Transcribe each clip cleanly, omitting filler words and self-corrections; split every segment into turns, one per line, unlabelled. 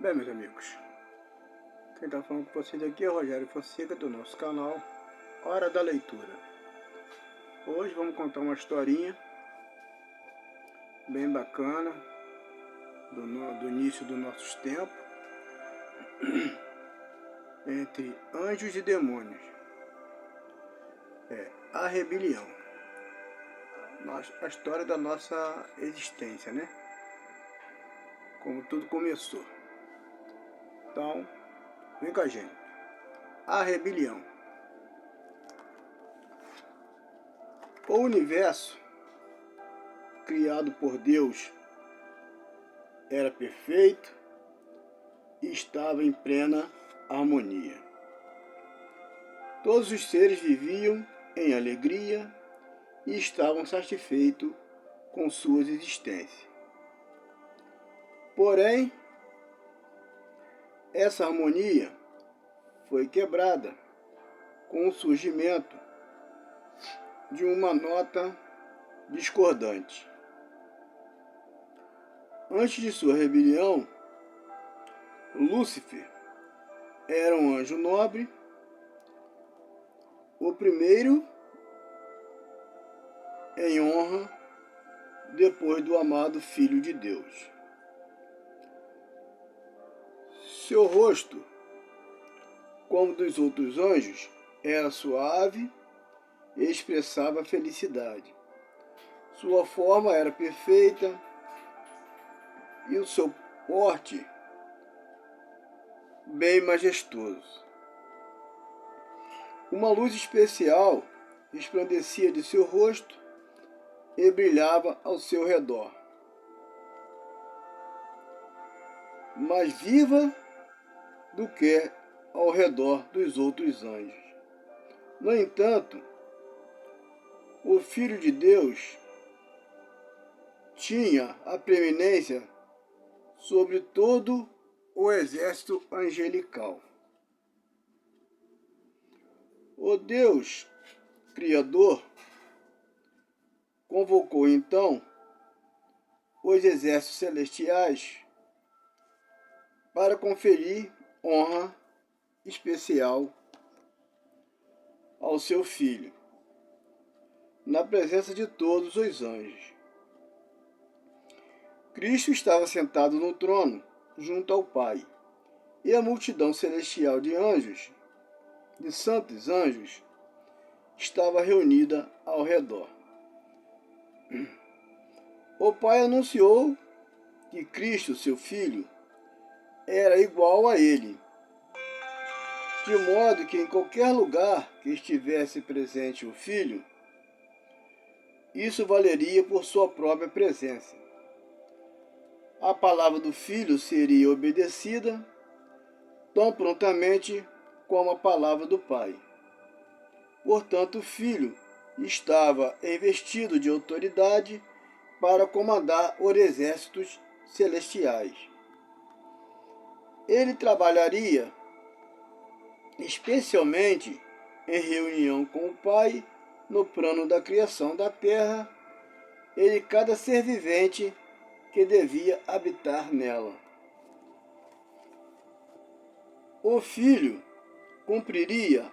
Bem, meus amigos, quem está falando com vocês aqui é o Rogério Fonseca, do nosso canal Hora da Leitura. Hoje vamos contar uma historinha bem bacana do início dos nossos tempos, entre anjos e demônios. A rebelião, a história da nossa existência, né? Como tudo começou. Então, vem com a gente. A rebelião. O universo, criado por Deus, era perfeito e estava em plena harmonia. Todos os seres viviam em alegria e estavam satisfeitos com suas existências. Porém, essa harmonia foi quebrada com o surgimento de uma nota discordante. Antes de sua rebelião, Lúcifer era um anjo nobre, o primeiro em honra depois do amado Filho de Deus. Seu rosto, como dos outros anjos, era suave e expressava felicidade. Sua forma era perfeita e o seu porte bem majestoso. Uma luz especial resplandecia de seu rosto e brilhava ao seu redor. Mais viva do que ao redor dos outros anjos. No entanto, o Filho de Deus tinha a preeminência sobre todo o exército angelical. O Deus Criador convocou então os exércitos celestiais para conferir honra especial ao seu Filho, na presença de todos os anjos. Cristo estava sentado no trono, junto ao Pai, e a multidão celestial de anjos, de santos anjos, estava reunida ao redor. O Pai anunciou que Cristo, seu Filho, era igual a ele, de modo que em qualquer lugar que estivesse presente o Filho, isso valeria por sua própria presença. A palavra do Filho seria obedecida tão prontamente como a palavra do Pai. Portanto, o Filho estava investido de autoridade para comandar os exércitos celestiais. Ele trabalharia especialmente em reunião com o Pai no plano da criação da terra e de cada ser vivente que devia habitar nela. O Filho cumpriria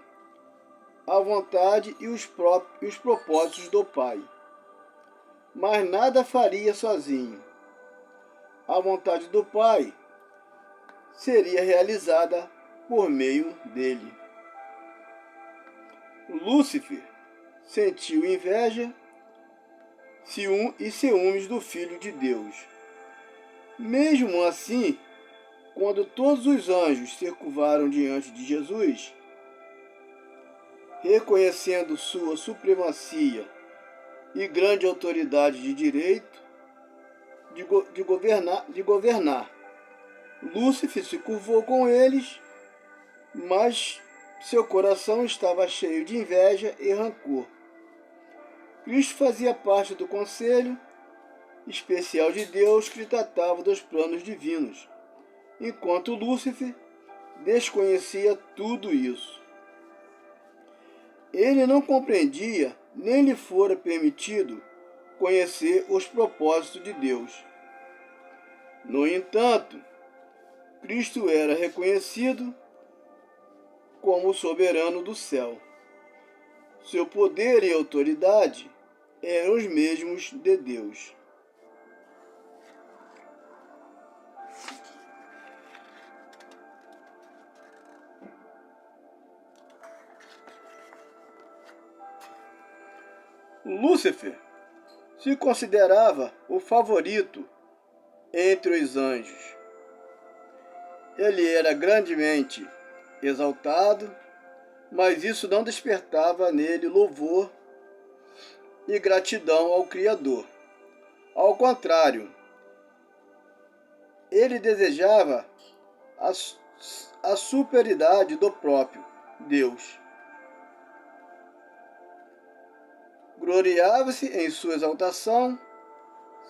a vontade e os propósitos do Pai, mas nada faria sozinho. A vontade do Pai seria realizada por meio dele. Lúcifer sentiu inveja e ciúmes do Filho de Deus. Mesmo assim, quando todos os anjos se curvaram diante de Jesus, reconhecendo sua supremacia e grande autoridade de direito de governar, Lúcifer se curvou com eles, mas seu coração estava cheio de inveja e rancor. Cristo fazia parte do conselho especial de Deus que tratava dos planos divinos, enquanto Lúcifer desconhecia tudo isso. Ele não compreendia, nem lhe fora permitido conhecer os propósitos de Deus. No entanto, Cristo era reconhecido como o soberano do céu. Seu poder e autoridade eram os mesmos de Deus. Lúcifer se considerava o favorito entre os anjos. Ele era grandemente exaltado, mas isso não despertava nele louvor e gratidão ao Criador. Ao contrário, ele desejava a superioridade do próprio Deus. Gloriava-se em sua exaltação,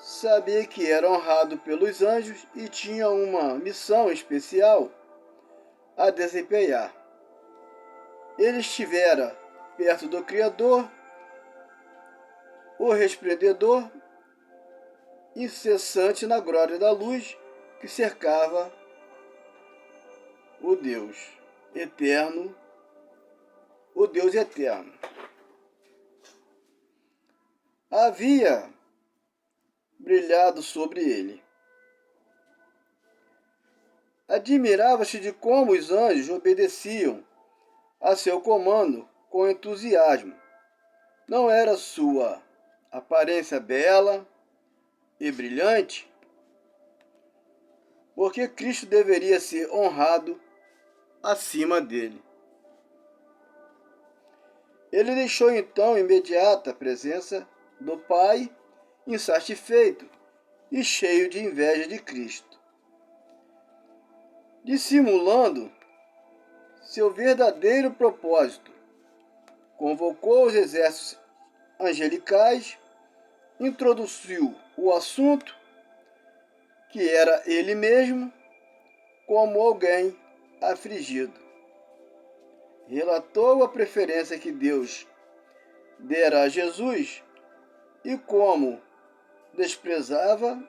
sabia que era honrado pelos anjos e tinha uma missão especial a desempenhar. Ele estivera perto do Criador, o resplendor incessante na glória da luz que cercava o Deus eterno, o Deus eterno. Havia brilhado sobre ele. Admirava-se de como os anjos obedeciam a seu comando com entusiasmo. Não era sua aparência bela e brilhante, porque Cristo deveria ser honrado acima dele. Ele deixou então imediata presença do Pai, insatisfeito e cheio de inveja de Cristo. Dissimulando seu verdadeiro propósito, convocou os exércitos angelicais, introduziu o assunto, que era ele mesmo, como alguém afligido. Relatou a preferência que Deus dera a Jesus e como desprezava,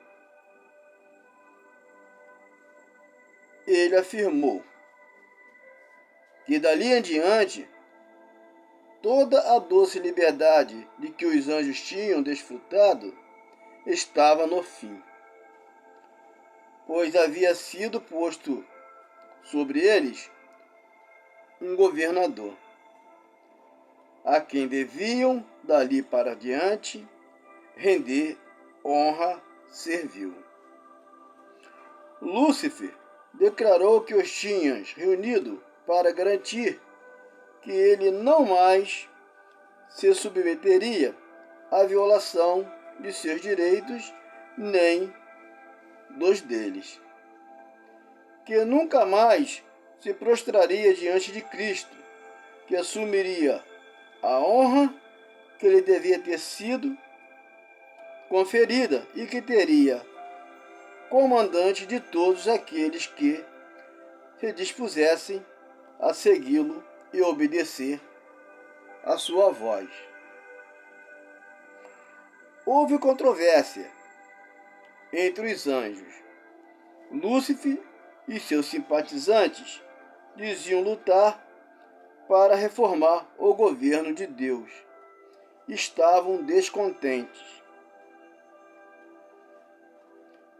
ele afirmou que dali em diante toda a doce liberdade de que os anjos tinham desfrutado estava no fim, pois havia sido posto sobre eles um governador, a quem deviam, dali para diante, render honra servil. Lúcifer declarou que os tinha reunido para garantir que ele não mais se submeteria à violação de seus direitos nem dos deles, que nunca mais se prostraria diante de Cristo, que assumiria a honra que lhe devia ter sido conferida e que teria comandante de todos aqueles que se dispusessem a segui-lo e obedecer a sua voz. Houve controvérsia entre os anjos. Lúcifer e seus simpatizantes diziam lutar para reformar o governo de Deus. Estavam descontentes.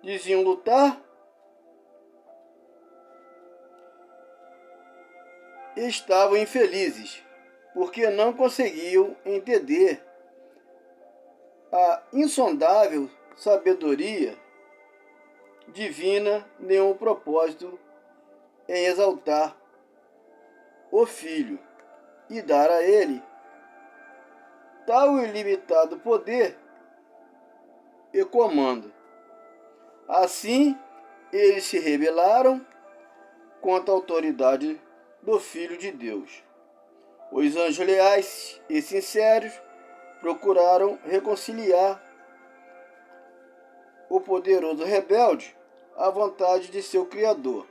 Diziam lutar e estavam infelizes, porque não conseguiam entender a insondável sabedoria divina nem o propósito em exaltar o Filho e dar a ele tal ilimitado poder e comando. Assim, eles se rebelaram contra a autoridade do Filho de Deus. Os anjos leais e sinceros procuraram reconciliar o poderoso rebelde à vontade de seu Criador.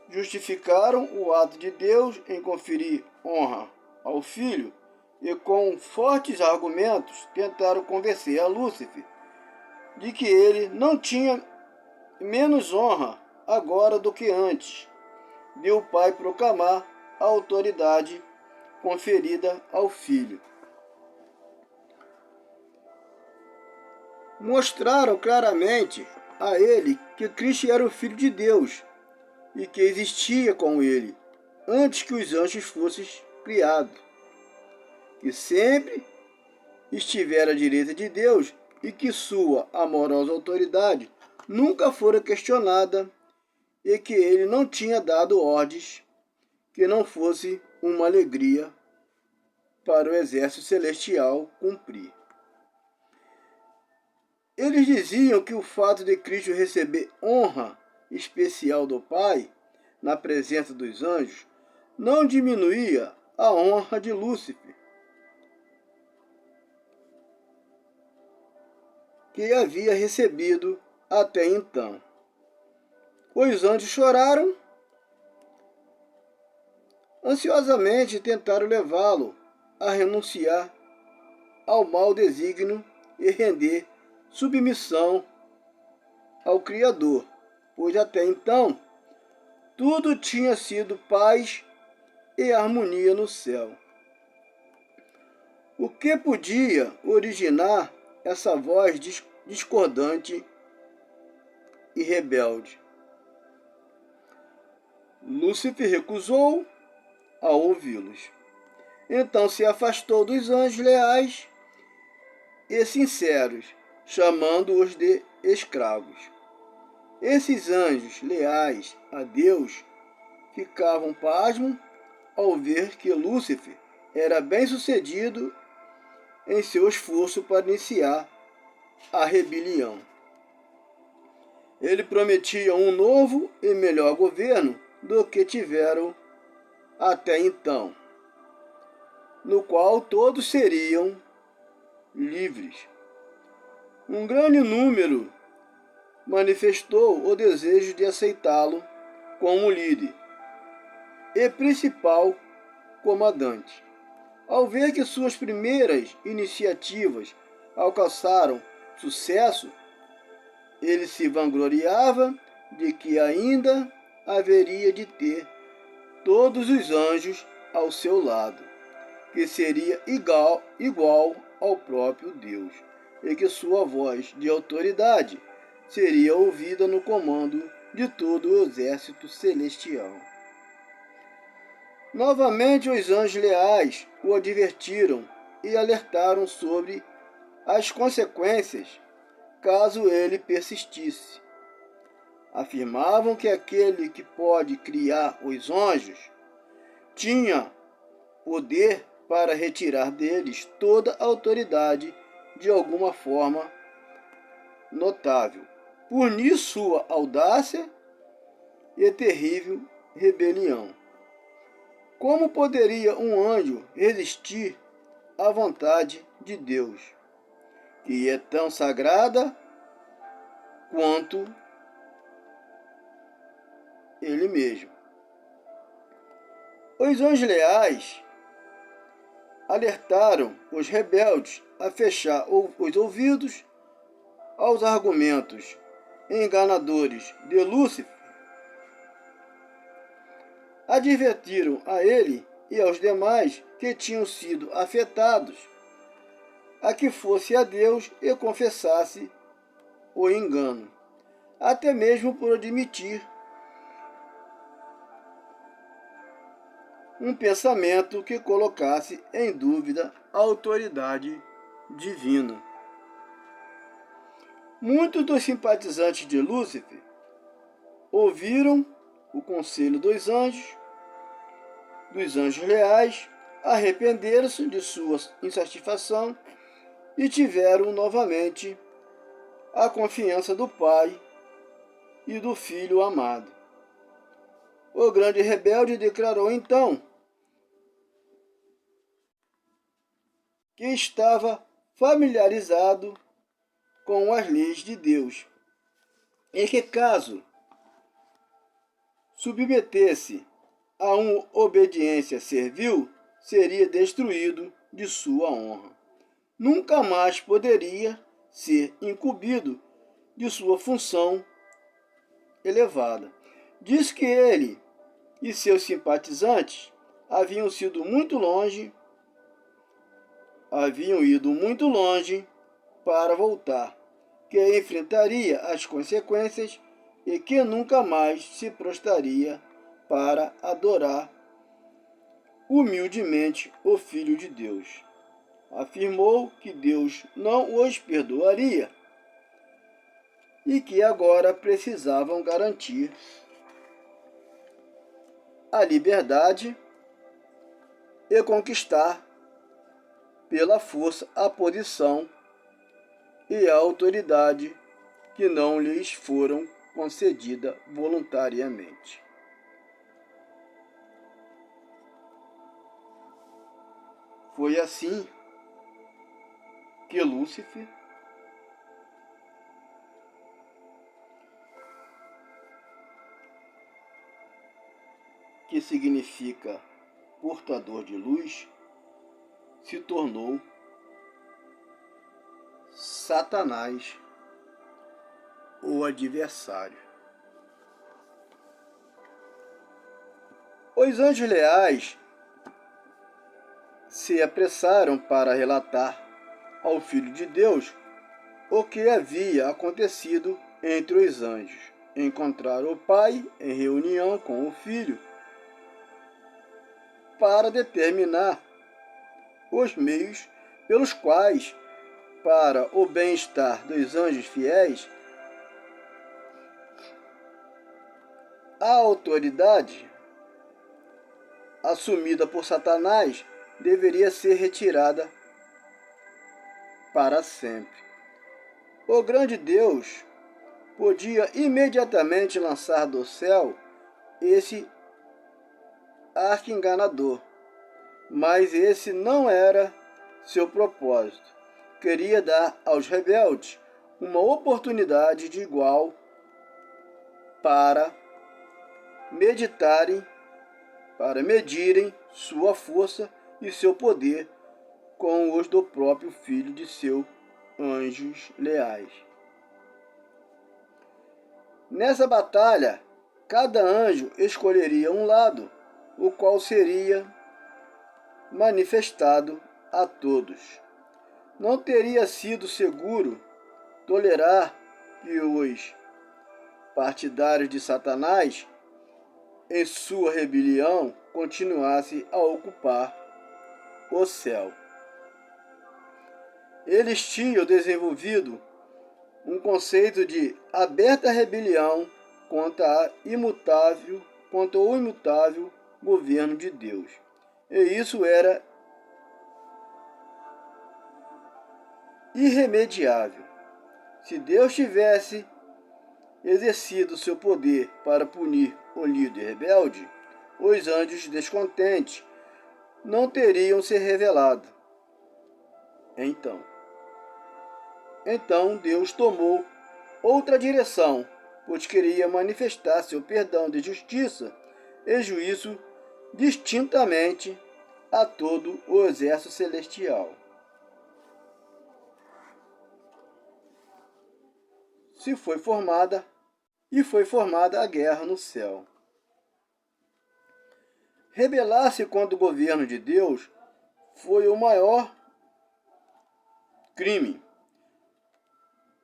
Justificaram o ato de Deus em conferir honra ao Filho e, com fortes argumentos, tentaram convencer a Lúcifer de que ele não tinha menos honra agora do que antes de o Pai proclamar a autoridade conferida ao Filho. Mostraram claramente a ele que Cristo era o Filho de Deus e que existia com ele antes que os anjos fossem criados, que sempre estivera à direita de Deus e que sua amorosa autoridade nunca fora questionada e que ele não tinha dado ordens que não fosse uma alegria para o exército celestial cumprir. Eles diziam que o fato de Cristo receber honra especial do Pai na presença dos anjos não diminuía a honra de Lúcifer, que havia recebido até então. Os anjos choraram, ansiosamente tentaram levá-lo a renunciar ao mau desígnio e render submissão ao Criador, pois até então tudo tinha sido paz e harmonia no céu. O que podia originar essa voz discordante e rebelde? Lúcifer recusou a ouvi-los. Então se afastou dos anjos leais e sinceros, chamando-os de escravos. Esses anjos leais a Deus ficavam pasmos ao ver que Lúcifer era bem-sucedido em seu esforço para iniciar a rebelião. Ele prometia um novo e melhor governo do que tiveram até então, no qual todos seriam livres. Um grande número manifestou o desejo de aceitá-lo como líder e principal comandante. Ao ver que suas primeiras iniciativas alcançaram sucesso, ele se vangloriava de que ainda haveria de ter todos os anjos ao seu lado, que seria igual ao próprio Deus, e que sua voz de autoridade seria ouvida no comando de todo o exército celestial. Novamente os anjos leais o advertiram e alertaram sobre as consequências caso ele persistisse. Afirmavam que aquele que pode criar os anjos tinha poder para retirar deles toda a autoridade de alguma forma notável, punir sua audácia e terrível rebelião. Como poderia um anjo resistir à vontade de Deus, que é tão sagrada quanto ele mesmo? Os anjos leais alertaram os rebeldes a fechar os ouvidos aos argumentos enganadores de Lúcifer. Advertiram a ele e aos demais que tinham sido afetados a que fosse a Deus e confessasse o engano, até mesmo por admitir um pensamento que colocasse em dúvida a autoridade divina. Muitos dos simpatizantes de Lúcifer ouviram o conselho dos anjos leais, arrependeram-se de sua insatisfação e tiveram novamente a confiança do Pai e do Filho amado. O grande rebelde declarou então que estava familiarizado com as leis de Deus e que caso submetesse a uma obediência servil, seria destruído de sua honra. Nunca mais poderia ser incumbido de sua função elevada. Diz que ele e seus simpatizantes haviam ido muito longe para voltar, que enfrentaria as consequências e que nunca mais se prostraria para adorar humildemente o Filho de Deus. Afirmou que Deus não os perdoaria e que agora precisavam garantir a liberdade e conquistar pela força a posição e a autoridade que não lhes foram concedida voluntariamente. Foi assim que Lúcifer que significa portador de luz, se tornou Satanás, o adversário. Os anjos leais se apressaram para relatar ao Filho de Deus o que havia acontecido entre os anjos. Encontraram o Pai em reunião com o Filho para determinar os meios pelos quais, para o bem-estar dos anjos fiéis, a autoridade assumida por Satanás deveria ser retirada para sempre. O grande Deus podia imediatamente lançar do céu esse arqui-enganador, mas esse não era seu propósito. Queria dar aos rebeldes uma oportunidade de igual para medirem sua força e seu poder com os do próprio Filho de seus anjos leais. Nessa batalha, cada anjo escolheria um lado, o qual seria manifestado a todos. Não teria sido seguro tolerar que os partidários de Satanás, em sua rebelião, continuassem a ocupar o céu. Eles tinham desenvolvido um conceito de aberta rebelião contra o imutável governo de Deus. E isso era irremediável. Se Deus tivesse exercido seu poder para punir o líder rebelde, os anjos descontentes não teriam se revelado. Então Deus tomou outra direção, pois queria manifestar seu perdão de justiça e juízo distintamente a todo o exército celestial. Foi formada a guerra no céu. Rebelar-se contra o governo de Deus foi o maior crime.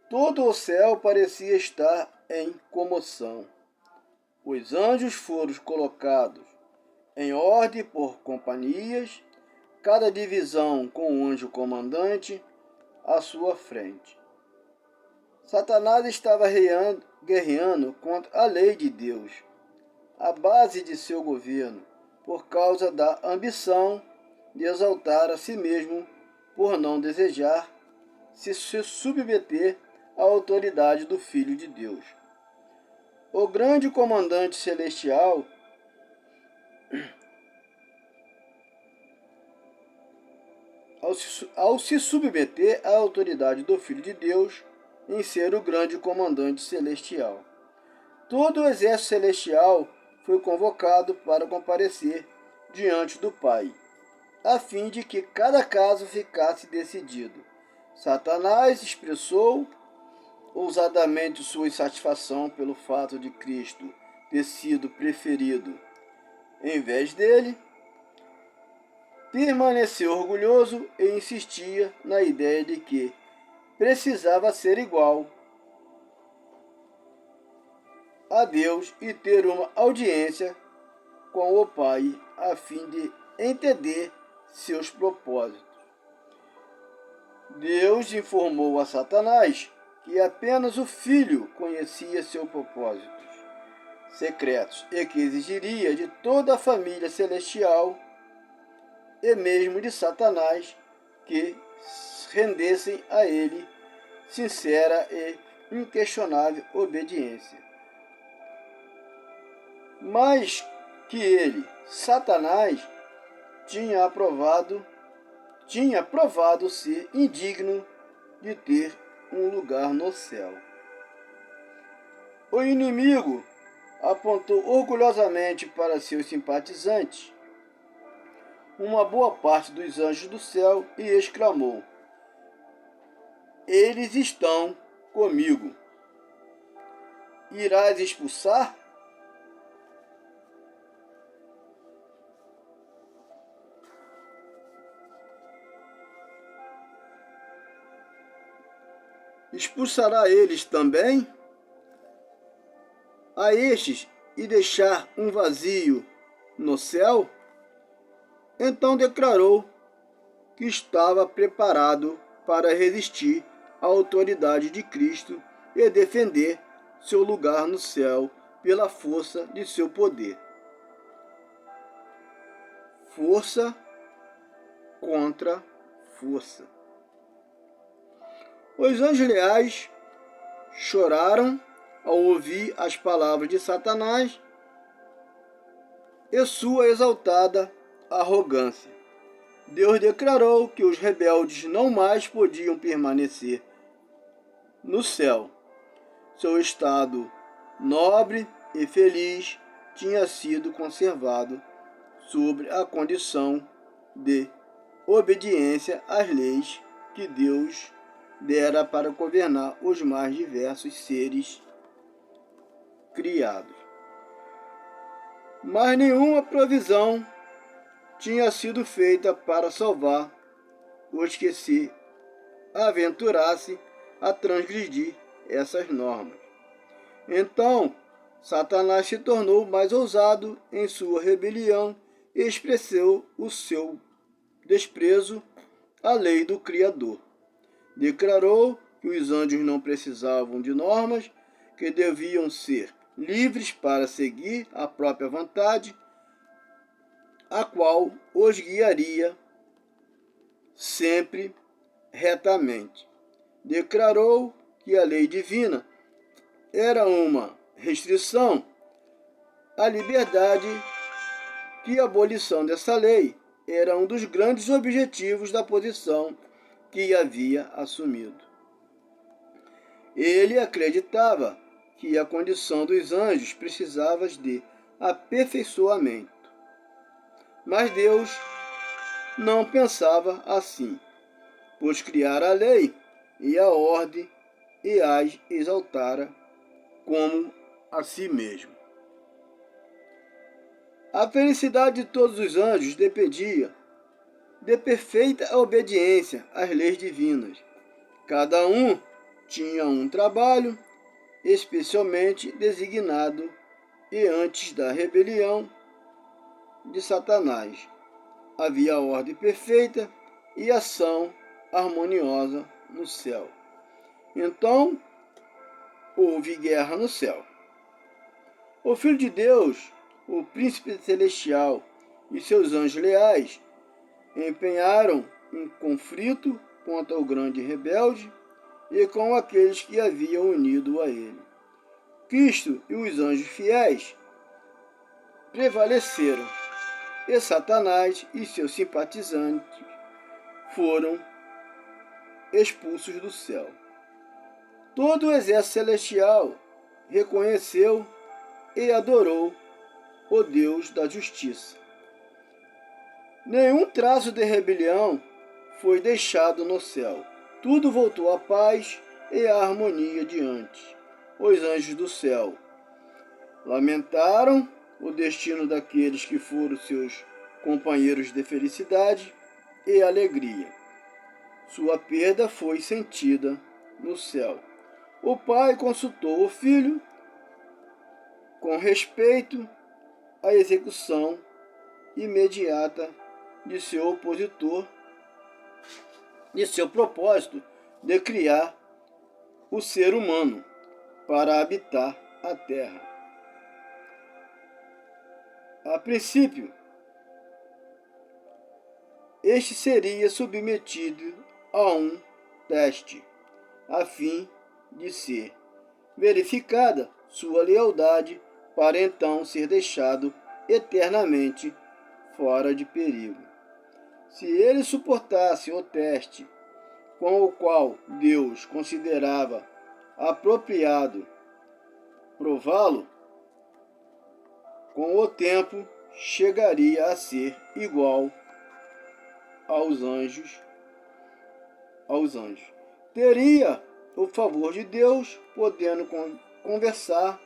Todo o céu parecia estar em comoção. Os anjos foram colocados em ordem por companhias, cada divisão com um anjo comandante à sua frente. Satanás estava guerreando contra a lei de Deus, a base de seu governo, por causa da ambição de exaltar a si mesmo, por não desejar se submeter à autoridade do Filho de Deus. O grande comandante celestial ao se submeter à autoridade do Filho de Deus, em ser o grande comandante celestial. Todo o exército celestial foi convocado para comparecer diante do Pai, a fim de que cada caso ficasse decidido. Satanás expressou ousadamente sua insatisfação pelo fato de Cristo ter sido preferido em vez dele, permaneceu orgulhoso e insistia na ideia de que precisava ser igual a Deus e ter uma audiência com o Pai a fim de entender seus propósitos. Deus informou a Satanás que apenas o Filho conhecia seus propósitos secretos e que exigiria de toda a família celestial e mesmo de Satanás que rendessem a ele sincera e inquestionável obediência. Mas que ele, Satanás, tinha provado ser indigno de ter um lugar no céu. O inimigo apontou orgulhosamente para seus simpatizantes uma boa parte dos anjos do céu e exclamou: eles estão comigo. Irás expulsar? Expulsará eles também? A estes e deixar um vazio no céu? Então declarou que estava preparado para resistir à autoridade de Cristo e defender seu lugar no céu pela força de seu poder. Força contra força. Os anjos leais choraram ao ouvir as palavras de Satanás e sua exaltada arrogância. Deus declarou que os rebeldes não mais podiam permanecer no céu. Seu estado nobre e feliz tinha sido conservado sobre a condição de obediência às leis que Deus dera para governar os mais diversos seres criados. Mas nenhuma provisão tinha sido feita para salvar os que se aventurasse a transgredir essas normas. Então, Satanás se tornou mais ousado em sua rebelião e expressou o seu desprezo à lei do Criador. Declarou que os anjos não precisavam de normas, que deviam ser livres para seguir a própria vontade, a qual os guiaria sempre retamente. Declarou que a lei divina era uma restrição à liberdade, que a abolição dessa lei era um dos grandes objetivos da posição que havia assumido. Ele acreditava que a condição dos anjos precisava de aperfeiçoamento. Mas Deus não pensava assim, pois criara a lei e a ordem e as exaltara como a si mesmo. A felicidade de todos os anjos dependia de perfeita obediência às leis divinas. Cada um tinha um trabalho especialmente designado e antes da rebelião de Satanás havia ordem perfeita e ação harmoniosa no céu. Então houve guerra no céu. O Filho de Deus, o Príncipe Celestial e seus anjos leais empenharam um conflito contra o grande rebelde e com aqueles que haviam unido a ele. Cristo e os anjos fiéis prevaleceram, e Satanás e seus simpatizantes foram expulsos do céu. Todo o exército celestial reconheceu e adorou o Deus da justiça. Nenhum traço de rebelião foi deixado no céu. Tudo voltou à paz e a harmonia diante os anjos do céu. Lamentaram o destino daqueles que foram seus companheiros de felicidade e alegria. Sua perda foi sentida no céu. O pai consultou o filho com respeito à execução imediata de seu opositor, de seu propósito de criar o ser humano para habitar a terra. A princípio, este seria submetido a um teste, a fim de ser verificada sua lealdade, para então ser deixado eternamente fora de perigo. Se ele suportasse o teste com o qual Deus considerava apropriado prová-lo, com o tempo chegaria a ser igual aos anjos. Teria o favor de Deus, podendo conversar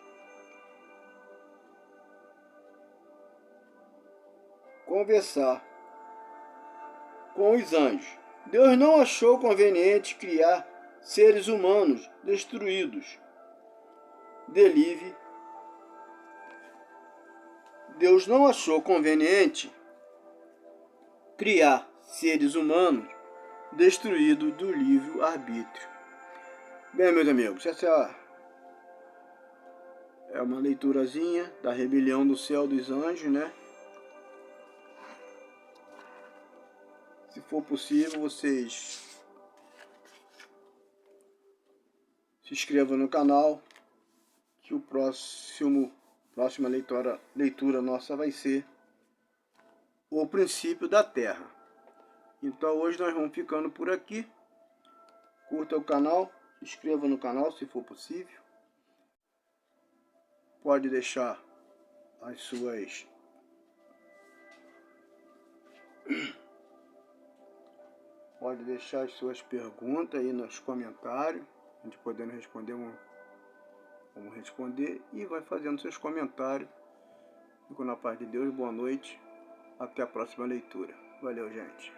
com os anjos. Deus não achou conveniente criar seres humanos destruídos. Deus não achou conveniente criar seres humanos destruídos do livre-arbítrio. Bem, meus amigos, essa é uma leiturazinha da rebelião do céu dos anjos, né? Se for possível, vocês se inscrevam no canal, que o próxima leitura nossa vai ser o princípio da Terra. Então hoje nós vamos ficando por aqui. Curta o canal, se inscreva no canal se for possível. Pode deixar as suas perguntas aí nos comentários. A gente podendo responder, vamos responder. E vai fazendo seus comentários. Fico na paz de Deus, boa noite. Até a próxima leitura. Valeu, gente.